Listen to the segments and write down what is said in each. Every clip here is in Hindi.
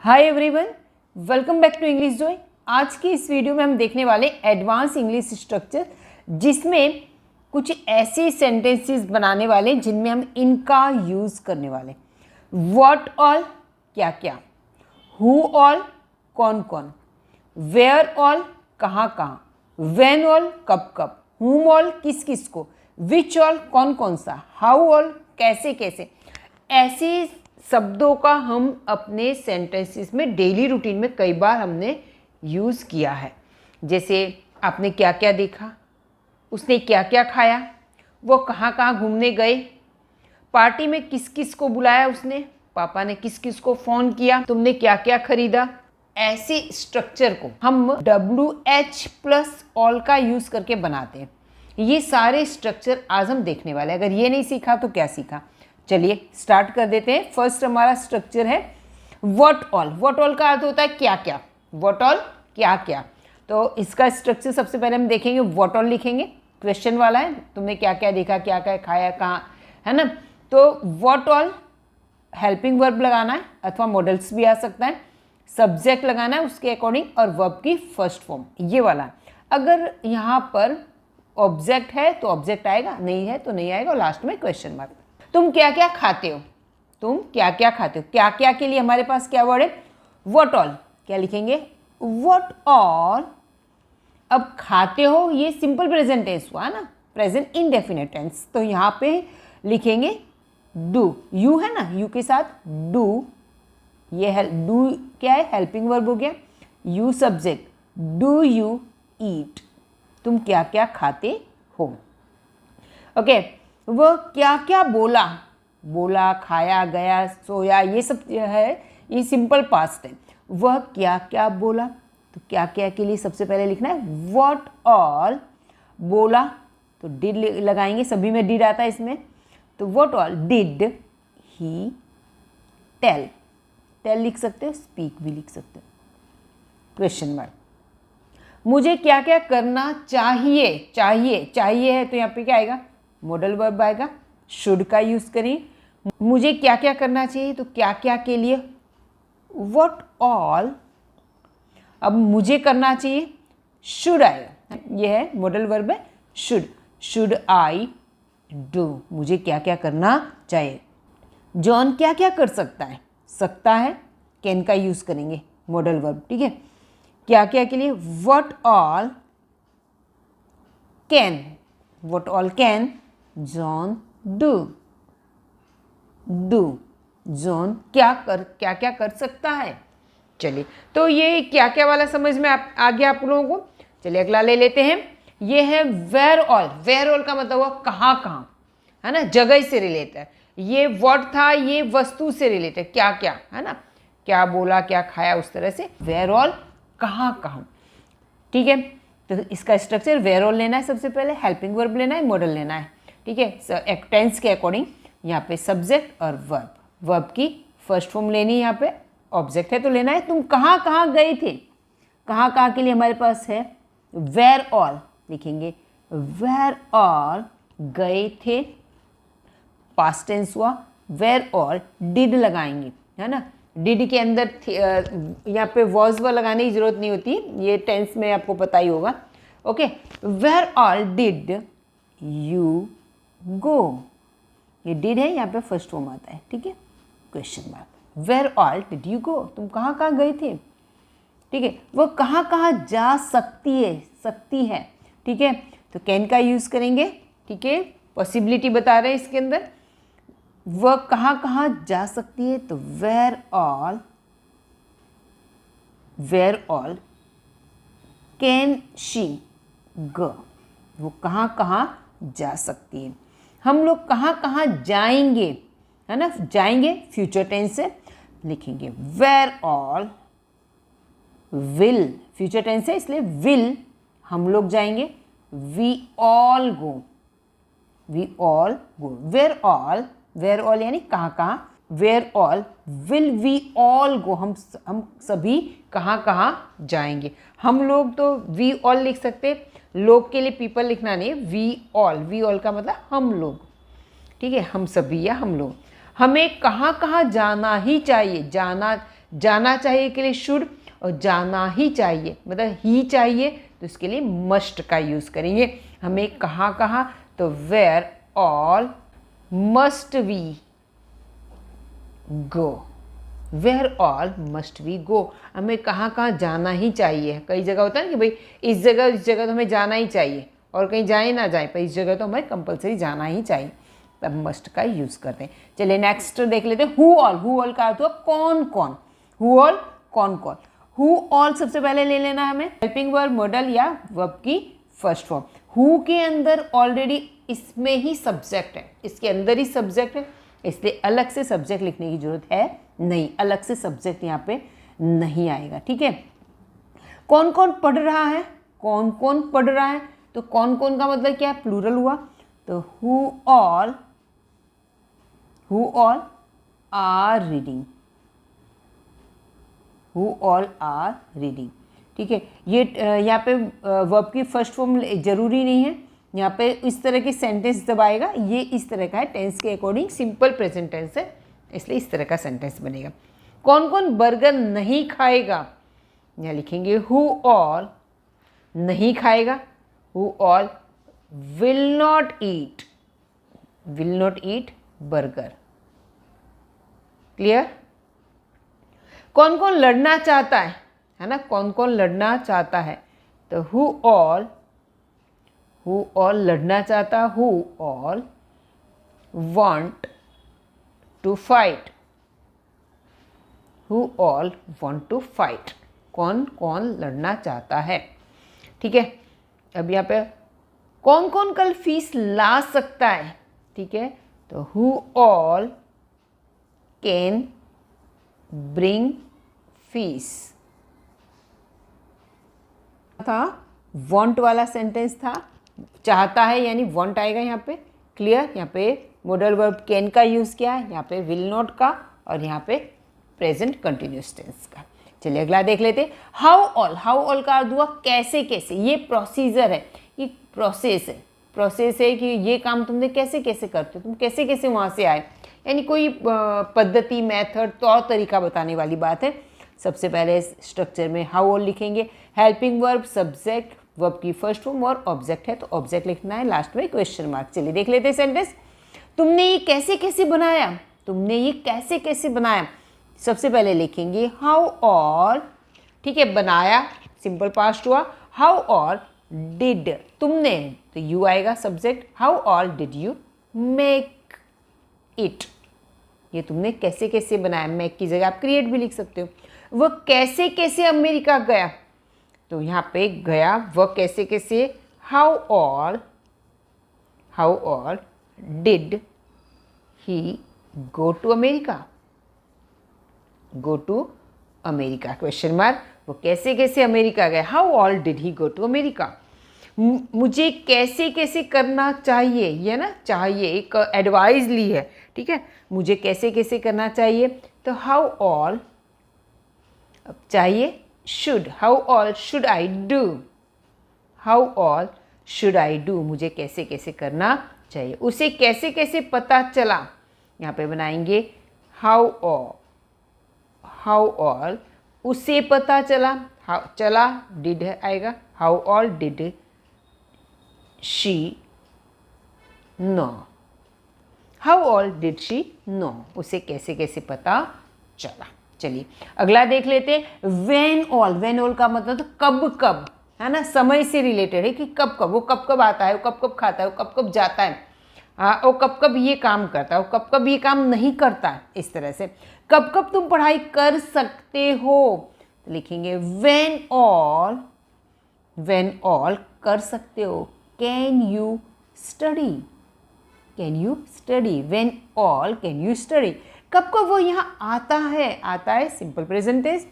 Hi everyone, welcome back to English Joy. आज की इस वीडियो में हम देखने वाले एडवांस इंग्लिश स्ट्रक्चर, जिसमें कुछ ऐसे सेंटेंसेस बनाने वाले जिनमें हम इनका यूज़ करने वाले। व्हाट ऑल, क्या क्या, हु ऑल, कौन कौन, वेयर ऑल, कहाँ कहाँ, व्हेन ऑल, कब कब, हुम ऑल, किस किस को, विच ऑल, कौन कौन सा, हाउ ऑल, कैसे कैसे। ऐसे शब्दों का हम अपने सेंटेंसेस में डेली रूटीन में कई बार हमने यूज़ किया है। जैसे आपने क्या क्या देखा, उसने क्या क्या खाया, वो कहाँ कहाँ घूमने गए, पार्टी में किस किस को बुलाया उसने, पापा ने किस किस को फ़ोन किया, तुमने क्या क्या खरीदा। ऐसे स्ट्रक्चर को हम WH प्लस ऑल का यूज़ करके बनाते हैं। ये सारे स्ट्रक्चर आज हम देखने वाले हैं। अगर ये नहीं सीखा तो क्या सीखा, चलिए स्टार्ट कर देते हैं। फर्स्ट हमारा स्ट्रक्चर है व्हाट ऑल। व्हाट ऑल का अर्थ होता है क्या क्या, व्हाट ऑल क्या क्या। तो इसका स्ट्रक्चर सबसे पहले हम देखेंगे, व्हाट ऑल लिखेंगे, क्वेश्चन वाला है, तुमने क्या क्या देखा, क्या क्या खाया, कहाँ, है ना। तो व्हाट ऑल हेल्पिंग वर्ब लगाना है अथवा मॉडल्स भी आ सकता है, सब्जेक्ट लगाना है उसके अकॉर्डिंग, और वर्ब की फर्स्ट फॉर्म ये वाला। अगर यहाँ पर ऑब्जेक्ट है तो ऑब्जेक्ट आएगा, नहीं है तो नहीं आएगा, और लास्ट में क्वेश्चन मार्क। तुम क्या क्या खाते हो, तुम क्या क्या खाते हो, क्या क्या के लिए हमारे पास क्या वर्ड है, व्हाट ऑल। क्या लिखेंगे, व्हाट ऑल। अब खाते हो ये सिंपल प्रेजेंट टेंस हुआ ना, प्रेजेंट इंडेफिनिट टेंस, तो यहाँ पे लिखेंगे डू। यू है ना, यू के साथ डू, ये है डू, क्या है, हेल्पिंग वर्ब हो गया, you subject, do you eat, तुम क्या क्या खाते हो। ओके, वह क्या क्या बोला, बोला, खाया, गया, सोया, ये सब है, ये सिंपल पास्ट है। वह क्या क्या बोला, तो क्या क्या के लिए सबसे पहले लिखना है व्हाट ऑल। बोला तो डिड लगाएंगे, सभी में डिड आता है इसमें, तो what all did he tell. Tell लिख सकते हो, स्पीक भी लिख सकते हो, क्वेश्चन मार्क। मुझे क्या क्या करना चाहिए, चाहिए, चाहिए है तो यहाँ पे क्या आएगा, मॉडल वर्ब आएगा, शुड का यूज़ करिए। मुझे क्या क्या करना चाहिए, तो क्या क्या के लिए व्हाट ऑल। अब मुझे करना चाहिए, शुड आएगा, यह है मॉडल वर्ब है शुड, शुड आई डू, मुझे क्या क्या करना चाहिए। जॉन क्या क्या कर सकता है, सकता है, कैन का यूज़ करेंगे, मॉडल वर्ब, ठीक है। क्या क्या के लिए what all can, what all can John do, do John क्या क्या कर सकता है। चलिए, तो ये क्या क्या वाला समझ में आ गया आप लोगों को। चलिए अगला ले लेते हैं, ये है वेयर ऑल। वेयर ऑल का मतलब हुआ कहाँ कहाँ, है ना, जगह से रिलेटेड है। ये वर्ड था, ये वस्तु से रिलेटेड, क्या क्या, है ना, क्या बोला, क्या खाया, उस तरह से वेयर ऑल कहाँ कहाँ, ठीक है। तो इसका स्ट्रक्चर वेयर ऑल लेना है, सबसे पहले हेल्पिंग वर्ब लेना है, मॉडल लेना है, ठीक है। टेंस के अकॉर्डिंग यहाँ पे सब्जेक्ट और वर्ब, वर्ब की फर्स्ट फॉर्म लेनी है, यहाँ पे ऑब्जेक्ट है तो लेना है। तुम कहाँ कहाँ गए थे, कहाँ कहाँ के लिए हमारे पास है वेयर ऑल, लिखेंगे वेयर ऑल गए थे, पास्ट टेंस हुआ, वेयर ऑल डिड लगाएंगे, है ना। डिड के अंदर यहाँ पे वॉज व लगाने की जरूरत नहीं होती, ये टेंस में आपको पता ही होगा। Okay, where all did you go, ये डिड है, यहाँ पे फर्स्ट फॉर्म आता है, ठीक है, question mark. Where all did you go, तुम कहाँ कहाँ गए थे, ठीक है। वो कहाँ कहाँ जा सकती है, सकती है, ठीक है, तो कैन का यूज़ करेंगे, ठीक है, पॉसिबिलिटी बता रहे हैं इसके अंदर। वह कहाँ कहाँ जा सकती है, तो where all can she go, वो कहाँ कहाँ जा सकती है। हम लोग कहाँ कहाँ जाएंगे, है ना, जाएंगे फ्यूचर टेंस से लिखेंगे where all will, future tense है इसलिए विल, हम लोग जाएंगे, we all go, we all go. Where all यानी कहाँ कहाँ, where all will we all go, हम सभी कहाँ कहाँ जाएंगे। हम लोग तो वी ऑल लिख सकते, लोग के लिए पीपल लिखना नहीं, वी ऑल का मतलब हम लोग, ठीक है, हम सभी या हम लोग। हमें कहाँ कहाँ जाना ही चाहिए, जाना जाना चाहिए के लिए शुड, और जाना ही चाहिए मतलब ही चाहिए तो इसके लिए मस्ट का यूज़ करेंगे। हमें कहाँ कहाँ, तो where all must we go, where all must we go, हमें कहाँ कहाँ जाना ही चाहिए। कई जगह होता है ना कि भाई इस जगह तो हमें जाना ही चाहिए, और कहीं जाए ना जाए पर इस जगह तो हमें कंपलसरी जाना ही चाहिए, तब मस्ट का यूज़ करते हैं। चलिए नेक्स्ट देख लेते हैं, हु ऑल। हु ऑल का अर्थ हुआ कौन कौन, हु ऑल कौन कौन। हु ऑल सबसे पहले ले लेना हमें हेल्पिंग वर्ब मॉडल या वर्ब की फर्स्ट फॉर्म। हु के अंदर ऑलरेडी इसमें ही सब्जेक्ट है, इसके अंदर ही सब्जेक्ट है, इसलिए अलग से सब्जेक्ट लिखने की जरूरत है नहीं, अलग से सब्जेक्ट यहाँ पे नहीं आएगा। ठीक है, कौन कौन पढ़ रहा है, कौन कौन पढ़ रहा है, तो कौन कौन का मतलब क्या है, प्लूरल हुआ, तो who all are reading, who all are reading. ठीक है, ये यहाँ पे वर्ब की फर्स्ट फॉर्म जरूरी नहीं है, यहाँ पे इस तरह के सेंटेंस जब आएगा ये इस तरह का है, टेंस के अकॉर्डिंग सिंपल प्रेजेंट टेंस है, इसलिए इस तरह का सेंटेंस बनेगा। कौन कौन बर्गर नहीं खाएगा, यहाँ लिखेंगे हु ऑल नहीं खाएगा, who all will not eat burger. Clear. कौन कौन लड़ना चाहता है ना, कौन कौन लड़ना चाहता है, तो हु ऑल लड़ना चाहता, who all want to fight, who all want to fight, कौन कौन लड़ना चाहता है। ठीक है, अब यहाँ पे कौन कौन कल फीस ला सकता है, ठीक है, तो who all can bring fees था, वांट वाला सेंटेंस था, चाहता है यानी वांट आएगा यहाँ पे। क्लियर, यहाँ पे मॉडल वर्ब कैन का यूज़ किया है, यहाँ पे विल नॉट का, और यहाँ पे प्रेजेंट कंटिन्यूस टेंस का। चलिए अगला देख लेते हैं, हाउ ऑल का अर्थ हुआ कैसे कैसे, ये प्रोसीजर है, ये प्रोसेस है कि ये काम तुमने कैसे कैसे करते हो, तुम कैसे कैसे वहाँ से आए, यानी कोई पद्धति, मेथड, तौर तरीका बताने वाली बात है। सबसे पहले स्ट्रक्चर में हाउ ऑल लिखेंगे, हेल्पिंग वर्ब, सब्जेक्ट, वर्ब की फर्स्ट फॉर्म और ऑब्जेक्ट है तो ऑब्जेक्ट लिखना है, लास्ट में क्वेश्चन मार्क। चलिए देख लेते हैं सेंटेंस, तुमने ये कैसे कैसे बनाया, तुमने ये कैसे कैसे बनाया। सबसे पहले लिखेंगे हाउ ऑल, ठीक है, बनाया सिंपल पास्ट हुआ, हाउ ऑल डिड, तुमने तो यू आएगा subject, how all did you make it, ये तुमने कैसे कैसे बनाया, मेक की जगह आप क्रिएट भी लिख सकते हो। वह कैसे कैसे अमेरिका गया, तो यहाँ पे गया, वह कैसे कैसे, how all did he go to America, go to America question mark, वो कैसे कैसे अमेरिका गया, how all did he go to America. मुझे कैसे कैसे करना चाहिए, ये ना चाहिए एक एडवाइस ली है, ठीक है, मुझे कैसे कैसे करना चाहिए, तो हाउ ऑल चाहिए should, how all should I do, how all should I do, मुझे कैसे कैसे करना चाहिए। उसे कैसे कैसे पता चला, यहाँ पे बनाएंगे हाउ ऑल उसे पता चला, चला डिड आएगा, how all did she know, how all did she know, उसे कैसे कैसे पता चला। चलिए अगला देख लेते हैं, व्हेन ऑल का मतलब तो कब कब, है ना, समय से रिलेटेड है कि कब कब, वो कब कब आता है, वो कब कब खाता है, वो कब कब जाता है, वो कब कब ये काम करता है, वो कब कब ये काम नहीं करता है, इस तरह से कब कब तुम पढ़ाई कर सकते हो, तो लिखेंगे व्हेन ऑल कर सकते हो, can you study, when all can you study, कब कब वो यहाँ आता है simple present tense,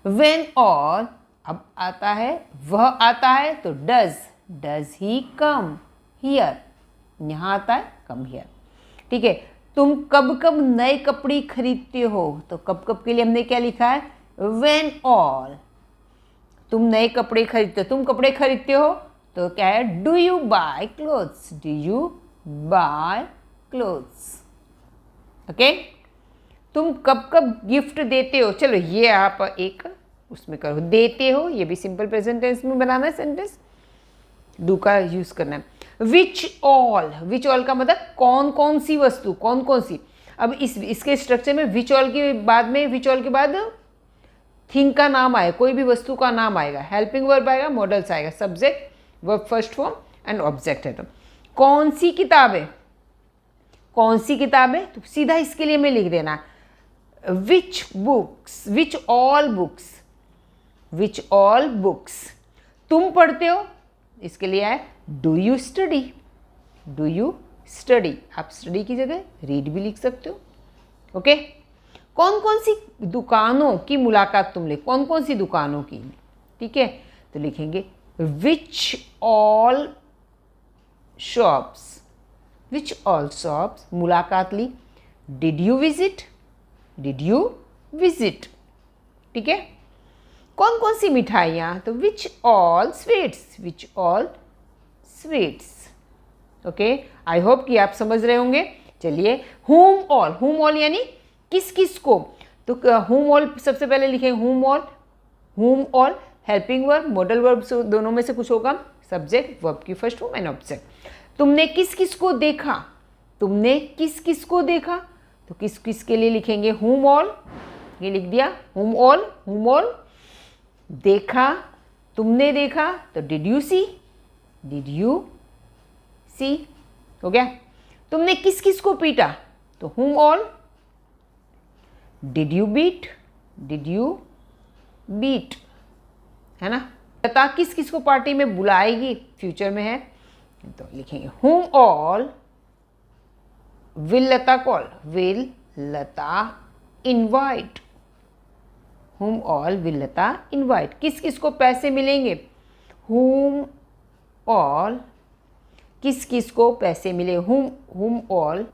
when all अब आता है, वह आता है तो डज ही कम हियर, यहाँ आता है कम हियर। ठीक है, तुम कब कब नए कपड़े खरीदते हो, तो कब कब के लिए हमने क्या लिखा है, व्हेन ऑल तुम नए कपड़े खरीदते हो, तुम कपड़े खरीदते हो तो क्या है, do you bye clothes, okay. तुम कब कब गिफ्ट देते हो, चलो ये आप एक उसमें करो, देते हो, ये भी सिंपल प्रेजेंट टेंस में बनाना है सेंटेंस, डू का यूज करना है। विच ऑल का मतलब कौन कौन सी वस्तु, कौन कौन सी। अब इसके स्ट्रक्चर में विच ऑल के बाद थिंग का नाम आएगा, कोई भी वस्तु का नाम आएगा, हेल्पिंग वर्ब आएगा, मॉडल्स आएगा, subject verb first form and object है। तो कौन सी किताब है, कौन सी किताब है, तो सीधा इसके लिए मैं लिख देना विच ऑल बुक्स तुम पढ़ते हो, इसके लिए है डू यू स्टडी, आप स्टडी की जगह रीड भी लिख सकते हो। ओके, कौन कौन सी दुकानों की मुलाकात तुम ले, कौन कौन सी दुकानों की, ठीक है, तो लिखेंगे विच ऑल शॉप्स मुलाकात ली, डिड यू विजिट, ठीक है। कौन कौन सी मिठाइयाँ, तो which all sweets. Okay, I hope कि आप समझ रहे होंगे। चलिए, whom all यानी किस किस को, तो whom all सबसे पहले लिखेंगे whom all helping verb, modal verb दोनों में से कुछ होगा, सब्जेक्ट वर्ब की फर्स्ट फॉर्म एंड ऑब्जेक्ट। तुमने किस किस को देखा, तो किस किस के लिए लिखेंगे whom all, ये लिख दिया whom all। देखा, तुमने देखा, तो डिड यू सी हो गया। तुमने किस किस को पीटा, तो whom all। Did you beat, है ना। लता किस किस को पार्टी में बुलाएगी, फ्यूचर में है, तो लिखेंगे whom all will Lata call, will Lata invite, whom all will Lata invite. किस किस को पैसे मिलेंगे, whom all किस किस को पैसे मिले, whom all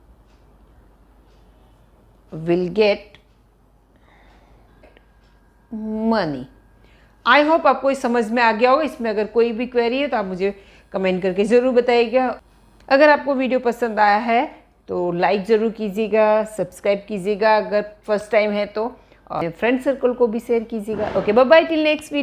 will get money. I hope आपको इस समझ में आ गया होगा। इसमें अगर कोई भी क्वेरी है तो आप मुझे कमेंट करके ज़रूर बताइएगा। अगर आपको वीडियो पसंद आया है तो लाइक ज़रूर कीजिएगा, सब्सक्राइब कीजिएगा अगर फर्स्ट टाइम है तो, और फ्रेंड सर्कल को भी शेयर कीजिएगा। Okay, bye bye, till next video.